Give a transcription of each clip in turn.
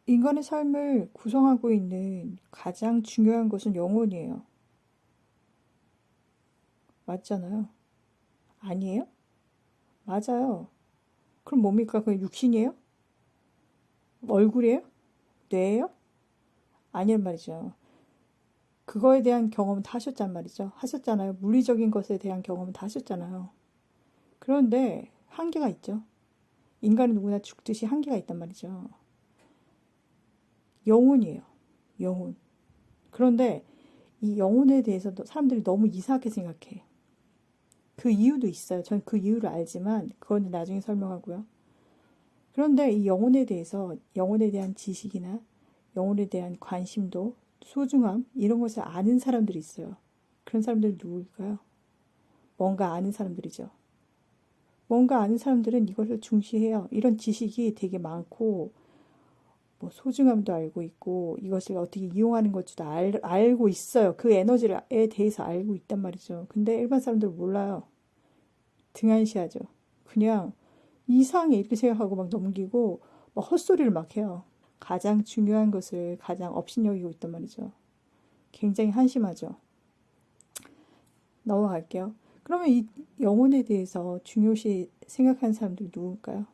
인간의 삶을 구성하고 있는 가장 중요한 것은 영혼이에요. 맞잖아요. 아니에요? 맞아요. 그럼 뭡니까? 그게 육신이에요? 얼굴이에요? 뇌예요? 아니란 말이죠. 그거에 대한 경험은 다 하셨단 말이죠. 하셨잖아요. 물리적인 것에 대한 경험은 다 하셨잖아요. 그런데 한계가 있죠. 인간은 누구나 죽듯이 한계가 있단 말이죠. 영혼이에요. 영혼. 그런데 이 영혼에 대해서도 사람들이 너무 이상하게 생각해. 그 이유도 있어요. 전 그 이유를 알지만 그거는 나중에 설명하고요. 그런데 이 영혼에 대해서 영혼에 대한 지식이나 영혼에 대한 관심도 소중함 이런 것을 아는 사람들이 있어요. 그런 사람들은 누구일까요? 뭔가 아는 사람들이죠. 뭔가 아는 사람들은 이것을 중시해요. 이런 지식이 되게 많고 뭐 소중함도 알고 있고 이것을 어떻게 이용하는 것도 알고 있어요. 그 에너지에 대해서 알고 있단 말이죠. 근데 일반 사람들은 몰라요. 등한시하죠. 그냥 이상해 이렇게 생각하고 막 넘기고 막 헛소리를 막 해요. 가장 중요한 것을 가장 업신여기고 있단 말이죠. 굉장히 한심하죠. 넘어갈게요. 그러면 이 영혼에 대해서 중요시 생각하는 사람들이 누굴까요?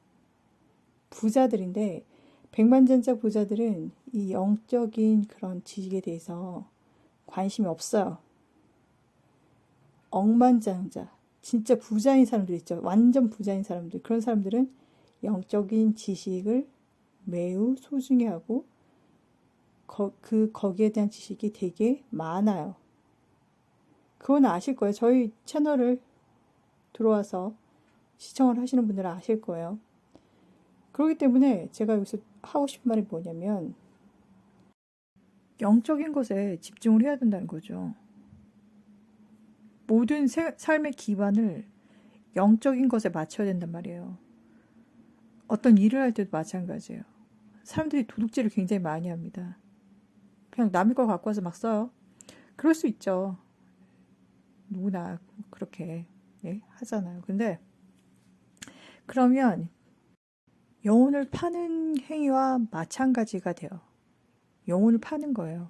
부자들인데 백만장자 부자들은 이 영적인 그런 지식에 대해서 관심이 없어요. 억만장자 진짜 부자인 사람들 있죠. 완전 부자인 사람들. 그런 사람들은 영적인 지식을 매우 소중히 하고 거기에 대한 지식이 되게 많아요. 그건 아실 거예요. 저희 채널을 들어와서 시청을 하시는 분들은 아실 거예요. 그렇기 때문에 제가 여기서 하고 싶은 말이 뭐냐면 영적인 것에 집중을 해야 된다는 거죠. 모든 삶의 기반을 영적인 것에 맞춰야 된단 말이에요. 어떤 일을 할 때도 마찬가지예요. 사람들이 도둑질을 굉장히 많이 합니다. 그냥 남의 걸 갖고 와서 막 써요. 그럴 수 있죠. 누구나 그렇게 하잖아요. 근데 그러면 영혼을 파는 행위와 마찬가지가 돼요. 영혼을 파는 거예요.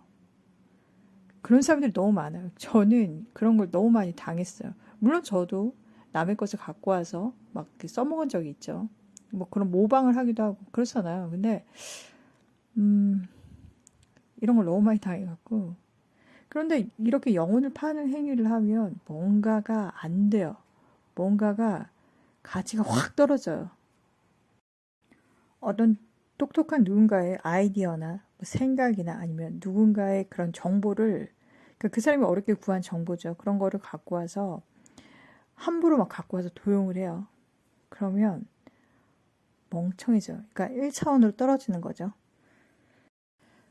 그런 사람들이 너무 많아요. 저는 그런 걸 너무 많이 당했어요. 물론 저도 남의 것을 갖고 와서 막 써먹은 적이 있죠. 뭐 그런 모방을 하기도 하고 그렇잖아요. 근데 이런 걸 너무 많이 당해갖고 그런데 이렇게 영혼을 파는 행위를 하면 뭔가가 안 돼요. 뭔가가 가치가 확 떨어져요. 어떤 똑똑한 누군가의 아이디어나 뭐 생각이나 아니면 누군가의 그런 정보를 그러니까 그 사람이 어렵게 구한 정보죠. 그런 거를 갖고 와서 함부로 막 갖고 와서 도용을 해요. 그러면 멍청해져요. 그러니까 1차원으로 떨어지는 거죠.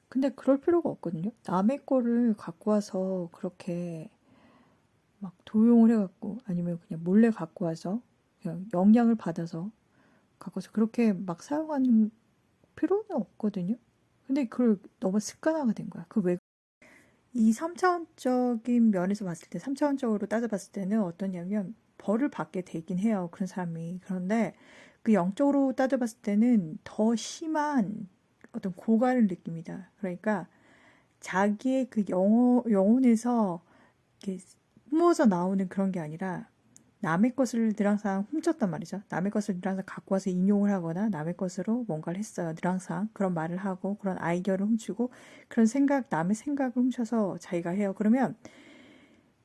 근데 그럴 필요가 없거든요. 남의 거를 갖고 와서 그렇게 막 도용을 해갖고 아니면 그냥 몰래 갖고 와서 그냥 영향을 받아서 갖고 와서 그렇게 막 사용하는 필요는 없거든요. 근데 그걸 너무 습관화가 된 거야. 이 3차원적인 면에서 봤을 때, 3차원적으로 따져봤을 때는 어떠냐면 벌을 받게 되긴 해요. 그런 사람이. 그런데 그 영적으로 따져봤을 때는 더 심한 어떤 고갈을 느낍니다. 그러니까 자기의 그 영혼에서 이렇게 뿜어져 나오는 그런 게 아니라 남의 것을 늘 항상 훔쳤단 말이죠. 남의 것을 늘 항상 갖고 와서 인용을 하거나 남의 것으로 뭔가를 했어요. 늘 항상 그런 말을 하고 그런 아이디어를 훔치고 그런 남의 생각을 훔쳐서 자기가 해요. 그러면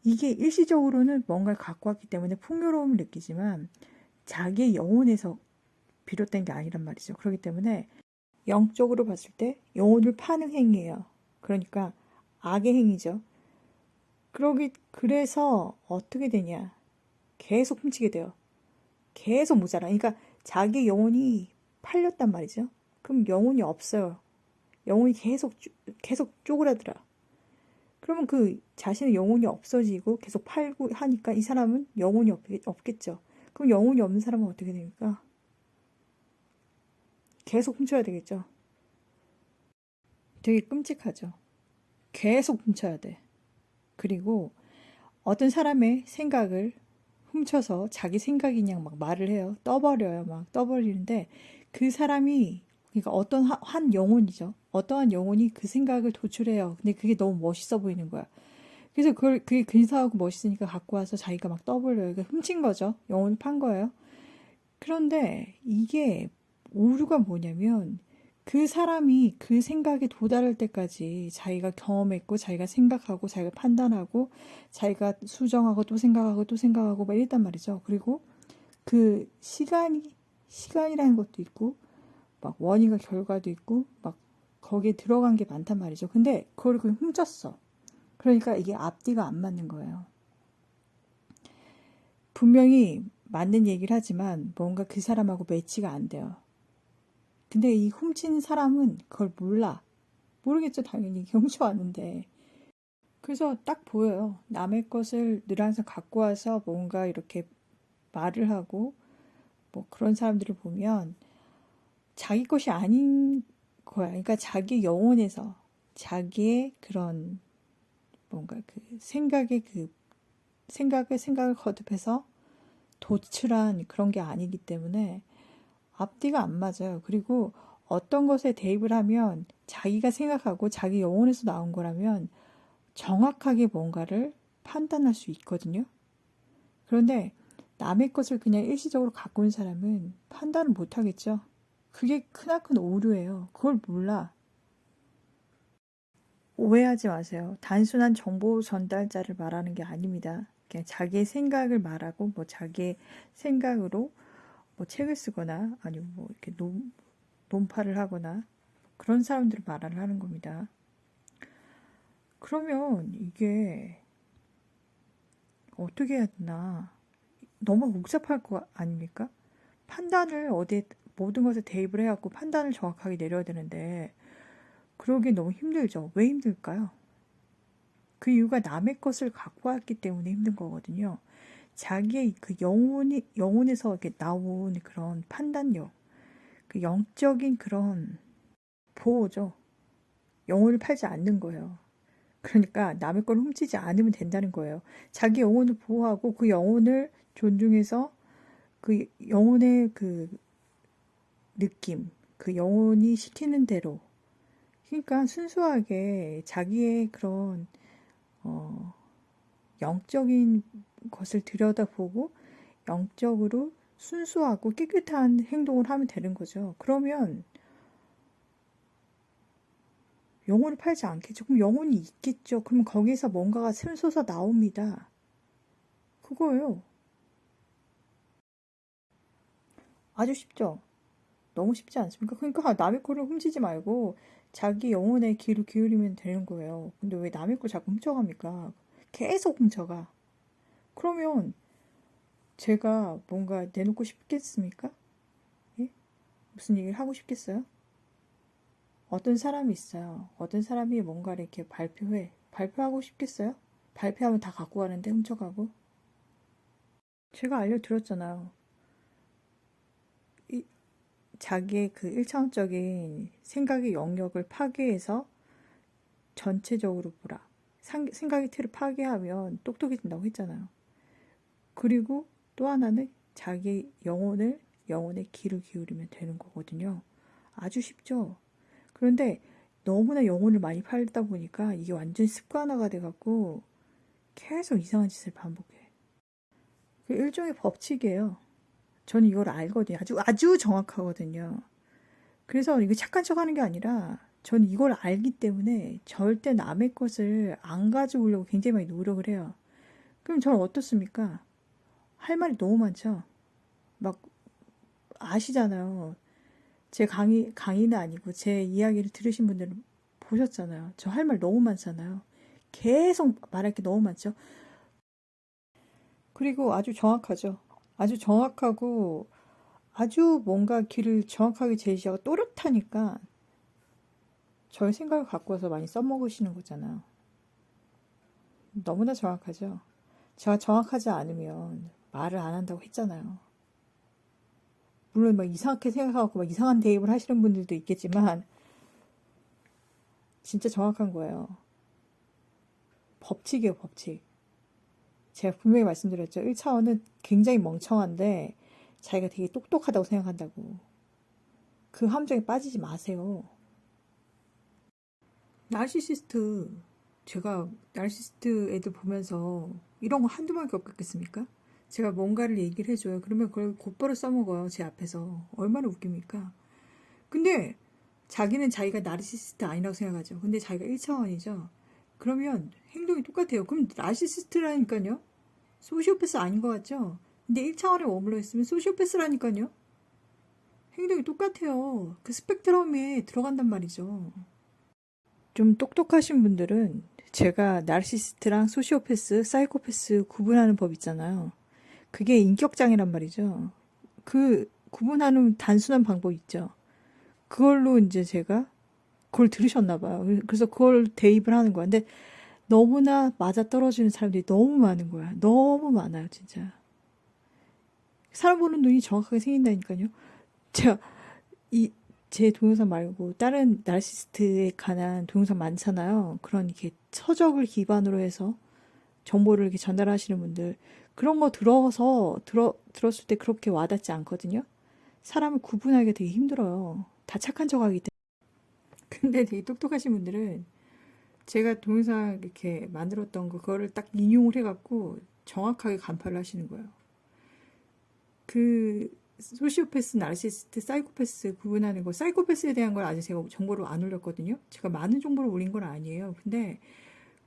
이게 일시적으로는 뭔가를 갖고 왔기 때문에 풍요로움을 느끼지만 자기의 영혼에서 비롯된 게 아니란 말이죠. 그렇기 때문에 영적으로 봤을 때 영혼을 파는 행위예요. 그러니까 악의 행위죠. 그래서 어떻게 되냐. 계속 훔치게 돼요. 계속 모자라. 그러니까 자기 영혼이 팔렸단 말이죠. 그럼 영혼이 없어요. 영혼이 계속 쪼그라들어. 그러면 그 자신의 영혼이 없어지고 계속 팔고 하니까 이 사람은 영혼이 없겠죠. 그럼 영혼이 없는 사람은 어떻게 됩니까? 계속 훔쳐야 되겠죠. 되게 끔찍하죠. 계속 훔쳐야 돼. 그리고 어떤 사람의 생각을 훔쳐서 자기 생각이냐 막 말을 해요. 떠버려요. 막 떠버리는데 그 사람이 그러니까 어떤 한 영혼이죠. 어떠한 영혼이 그 생각을 도출해요. 근데 그게 너무 멋있어 보이는 거야. 그래서 그게 근사하고 멋있으니까 갖고 와서 자기가 막 떠벌려요. 그러니까 훔친 거죠. 영혼을 판 거예요. 그런데 이게 오류가 뭐냐면 그 사람이 그 생각에 도달할 때까지 자기가 경험했고 자기가 생각하고 자기가 판단하고 자기가 수정하고 또 생각하고 또 생각하고 막 이랬단 말이죠. 그리고 그 시간이라는 것도 있고 막 원인과 결과도 있고 막 거기에 들어간 게 많단 말이죠. 근데 그걸 그냥 훔쳤어. 그러니까 이게 앞뒤가 안 맞는 거예요. 분명히 맞는 얘기를 하지만 뭔가 그 사람하고 매치가 안 돼요. 근데 이 훔친 사람은 그걸 몰라. 모르겠죠, 당연히. 경주하는데. 그래서 딱 보여요. 남의 것을 늘 항상 갖고 와서 뭔가 이렇게 말을 하고 뭐 그런 사람들을 보면 자기 것이 아닌 거야. 그러니까 자기 영혼에서 자기의 그런 뭔가 그 생각을 거듭해서 도출한 그런 게 아니기 때문에 앞뒤가 안 맞아요. 그리고 어떤 것에 대입을 하면 자기가 생각하고 자기 영혼에서 나온 거라면 정확하게 뭔가를 판단할 수 있거든요. 그런데 남의 것을 그냥 일시적으로 갖고 온 사람은 판단을 못 하겠죠. 그게 크나큰 오류예요. 그걸 몰라. 오해하지 마세요. 단순한 정보 전달자를 말하는 게 아닙니다. 그냥 자기의 생각을 말하고 뭐 자기의 생각으로 뭐 책을 쓰거나 아니면 뭐 이렇게 논파를 하거나 그런 사람들을 말을 하는 겁니다. 그러면 이게 어떻게 해야 되나? 너무 복잡할 거 아닙니까? 판단을 어디에 모든 것에 대입을 해갖고 판단을 정확하게 내려야 되는데 그러기 너무 힘들죠. 왜 힘들까요? 그 이유가 남의 것을 갖고 왔기 때문에 힘든 거거든요. 자기의 그 영혼에서 이렇게 나온 그런 판단력, 그 영적인 그런 보호죠. 영혼을 팔지 않는 거예요. 그러니까 남의 걸 훔치지 않으면 된다는 거예요. 자기 영혼을 보호하고 그 영혼을 존중해서 그 영혼의 그 느낌, 그 영혼이 시키는 대로. 그러니까 순수하게 자기의 그런 영적인 것을 들여다보고 영적으로 순수하고 깨끗한 행동을 하면 되는 거죠. 그러면 영혼을 팔지 않겠죠. 그럼 영혼이 있겠죠. 그럼 거기서 뭔가가 샘솟아 나옵니다. 그거예요. 아주 쉽죠. 너무 쉽지 않습니까? 그러니까 남의 거를 훔치지 말고 자기 영혼에 귀를 기울이면 되는 거예요. 근데 왜 남의 거 자꾸 훔쳐갑니까? 계속 훔쳐가. 그러면 제가 뭔가 내놓고 싶겠습니까? 예? 무슨 얘기를 하고 싶겠어요? 어떤 사람이 있어요. 어떤 사람이 뭔가를 이렇게 발표해. 발표하고 싶겠어요? 발표하면 다 갖고 가는데 훔쳐가고. 제가 알려드렸잖아요. 이, 자기의 그 일차원적인 생각의 영역을 파괴해서 전체적으로 보라. 생각의 틀을 파괴하면 똑똑해진다고 했잖아요. 그리고 또 하나는 자기 영혼에 귀를 기울이면 되는 거거든요. 아주 쉽죠? 그런데 너무나 영혼을 많이 팔다 보니까 이게 완전 습관화가 돼갖고 계속 이상한 짓을 반복해. 그 일종의 법칙이에요. 저는 이걸 알거든요. 아주 정확하거든요. 그래서 이거 착한 척 하는 게 아니라 저는 이걸 알기 때문에 절대 남의 것을 안 가져오려고 굉장히 많이 노력을 해요. 그럼 저는 어떻습니까? 할 말이 너무 많죠? 막 아시잖아요. 제 강의는 아니고 제 이야기를 들으신 분들은 보셨잖아요. 저 할 말 너무 많잖아요. 계속 말할 게 너무 많죠. 그리고 아주 정확하죠. 아주 정확하고 아주 뭔가 길을 정확하게 제시하고 또렷하니까 저의 생각을 갖고 와서 많이 써먹으시는 거잖아요. 너무나 정확하죠. 제가 정확하지 않으면 말을 안 한다고 했잖아요. 물론 막 이상하게 생각하고 막 이상한 대입을 하시는 분들도 있겠지만 진짜 정확한 거예요. 법칙이에요, 법칙. 제가 분명히 말씀드렸죠. 1차원은 굉장히 멍청한데 자기가 되게 똑똑하다고 생각한다고. 그 함정에 빠지지 마세요. 나르시시스트, 제가 나르시시스트 애들 보면서 이런 거 한두 번 겪었겠습니까? 제가 뭔가를 얘기를 해줘요. 그러면 그걸 곧바로 써먹어요. 제 앞에서. 얼마나 웃깁니까? 근데 자기는 자기가 나르시시스트 아니라고 생각하죠. 근데 자기가 1차원이죠. 그러면 행동이 똑같아요. 그럼 나르시시스트라니까요. 소시오패스 아닌 것 같죠? 근데 1차원에 머물러 있으면 소시오패스라니까요. 행동이 똑같아요. 그 스펙트럼에 들어간단 말이죠. 좀 똑똑하신 분들은 제가 나르시시스트랑 소시오패스, 사이코패스 구분하는 법 있잖아요. 그게 인격장애란 말이죠. 그 구분하는 단순한 방법 있죠. 그걸로 이제 제가 그걸 들으셨나 봐요. 그래서 그걸 대입을 하는 거야. 근데 너무나 맞아떨어지는 사람들이 너무 많은 거야. 너무 많아요, 진짜. 사람 보는 눈이 정확하게 생긴다니까요. 제가 이 제 동영상 말고 다른 나르시스트에 관한 동영상 많잖아요. 그런 이렇게 서적을 기반으로 해서 정보를 이렇게 전달하시는 분들 그런 거 들었을 때 그렇게 와닿지 않거든요. 사람을 구분하기가 되게 힘들어요. 다 착한 척하기 때문에. 근데 되게 똑똑하신 분들은 제가 동영상 이렇게 만들었던 거 그거를 딱 인용을 해갖고 정확하게 간파를 하시는 거예요. 그 소시오패스, 나르시시스트, 사이코패스 구분하는 거, 사이코패스에 대한 걸 아직 제가 정보를 안 올렸거든요. 제가 많은 정보를 올린 건 아니에요. 근데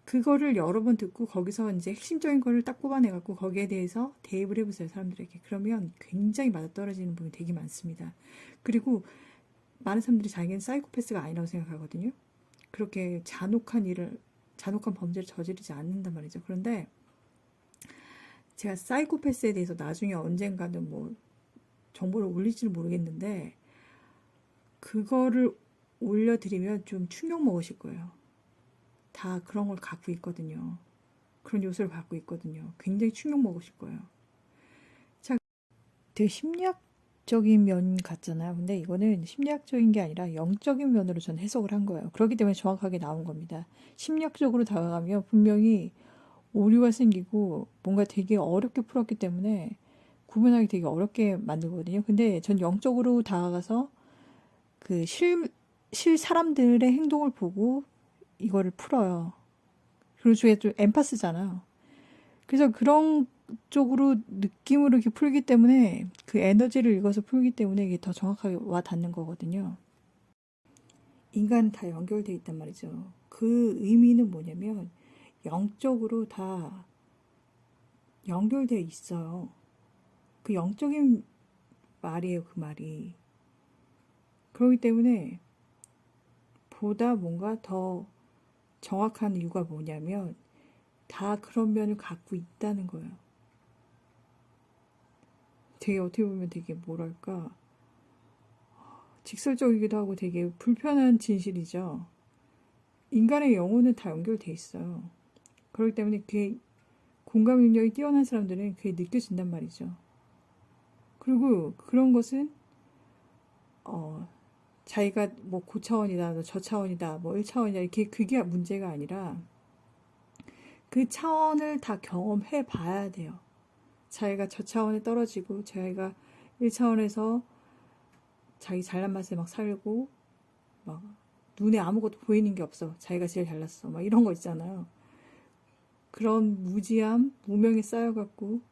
그거를 여러 번 듣고 거기서 이제 핵심적인 거를 딱 뽑아내갖고 거기에 대해서 대입을 해보세요, 사람들에게. 그러면 굉장히 맞아떨어지는 부분이 되게 많습니다. 그리고 많은 사람들이 자기는 사이코패스가 아니라고 생각하거든요. 그렇게 잔혹한 범죄를 저지르지 않는단 말이죠. 그런데 제가 사이코패스에 대해서 나중에 언젠가는 뭐 정보를 올릴지는 모르겠는데 그거를 올려드리면 좀 충격 먹으실 거예요. 다 그런 걸 갖고 있거든요. 그런 요소를 갖고 있거든요. 굉장히 충격 먹으실 거예요. 자, 되게 심리학적인 면 같잖아요. 근데 이거는 심리학적인 게 아니라 영적인 면으로 저는 해석을 한 거예요. 그렇기 때문에 정확하게 나온 겁니다. 심리학적으로 다가가면 분명히 오류가 생기고 뭔가 되게 어렵게 풀었기 때문에 구분하기 되게 어렵게 만들거든요. 근데 전 영적으로 다가가서 그 실 사람들의 행동을 보고 이거를 풀어요. 그리고 저게 좀 엠파스잖아요. 그래서 그런 쪽으로 느낌으로 이렇게 풀기 때문에 그 에너지를 읽어서 풀기 때문에 이게 더 정확하게 와 닿는 거거든요. 인간은 다 연결되어 있단 말이죠. 그 의미는 뭐냐면 영적으로 다 연결되어 있어요. 그 영적인 말이에요, 그 말이. 그렇기 때문에 보다 뭔가 더 정확한 이유가 뭐냐면 다 그런 면을 갖고 있다는 거예요. 되게 어떻게 보면 되게 뭐랄까 직설적이기도 하고 되게 불편한 진실이죠. 인간의 영혼은 다 연결돼 있어요. 그렇기 때문에 그게 공감 능력이 뛰어난 사람들은 그게 느껴진단 말이죠. 그리고 그런 것은 자기가 뭐 고차원이다, 저차원이다, 뭐 1차원이다 이렇게 그게 문제가 아니라 그 차원을 다 경험해 봐야 돼요. 자기가 저차원에 떨어지고 자기가 1차원에서 자기 잘난 맛에 막 살고 막 눈에 아무것도 보이는 게 없어. 자기가 제일 잘났어. 막 이런 거 있잖아요. 그런 무지함, 무명에 쌓여갖고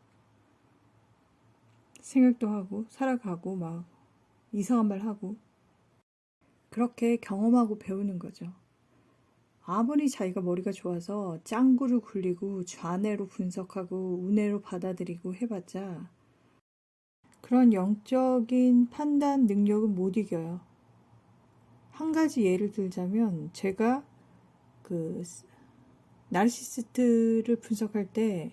생각도 하고 살아가고 막 이상한 말 하고 그렇게 경험하고 배우는 거죠. 아무리 자기가 머리가 좋아서 짱구를 굴리고 좌뇌로 분석하고 우뇌로 받아들이고 해봤자 그런 영적인 판단 능력은 못 이겨요. 한 가지 예를 들자면 제가 그 나르시시스트를 분석할 때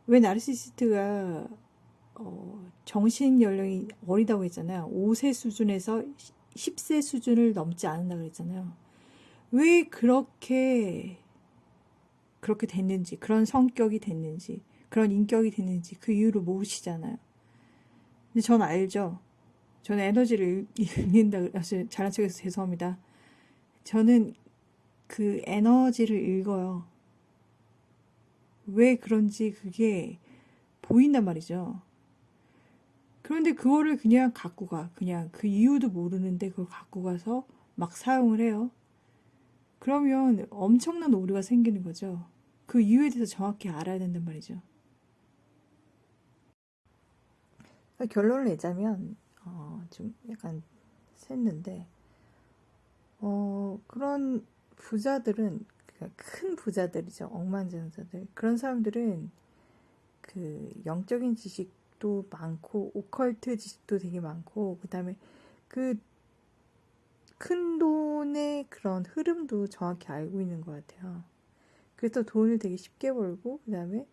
왜 나르시시스트가 정신 연령이 어리다고 했잖아요. 5세 수준에서 10세 수준을 넘지 않는다고 그랬잖아요. 왜 그렇게 됐는지, 그런 성격이 됐는지, 그런 인격이 됐는지 그 이유를 모르시잖아요. 근데 전 알죠. 저는 에너지를 읽는다 그래서 잘난 척해서 죄송합니다. 저는 그 에너지를 읽어요. 왜 그런지 그게 보인단 말이죠. 그런데 그거를 그냥 갖고 가. 그냥 그 이유도 모르는데 그걸 갖고 가서 막 사용을 해요. 그러면 엄청난 오류가 생기는 거죠. 그 이유에 대해서 정확히 알아야 된단 말이죠. 그러니까 결론을 내자면, 좀 약간 샜는데, 그런 부자들은, 그러니까 큰 부자들이죠. 억만장자들. 그런 사람들은 그 영적인 지식도 많고, 오컬트 지식도 되게 많고, 그 다음에 그 큰 돈의 그런 흐름도 정확히 알고 있는 것 같아요. 그래서 돈을 되게 쉽게 벌고, 그 다음에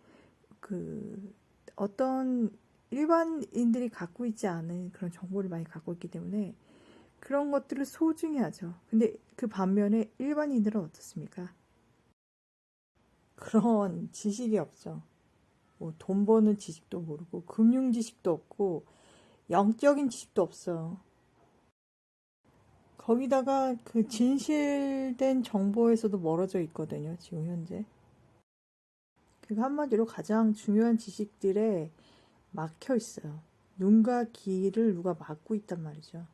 그 어떤 일반인들이 갖고 있지 않은 그런 정보를 많이 갖고 있기 때문에 그런 것들을 소중히 하죠. 근데 그 반면에 일반인들은 어떻습니까? 그런 지식이 없죠. 뭐 돈 버는 지식도 모르고, 금융 지식도 없고, 영적인 지식도 없어요. 거기다가 그 진실된 정보에서도 멀어져 있거든요, 지금 현재. 그 한마디로 가장 중요한 지식들에 막혀 있어요. 눈과 귀를 누가 막고 있단 말이죠.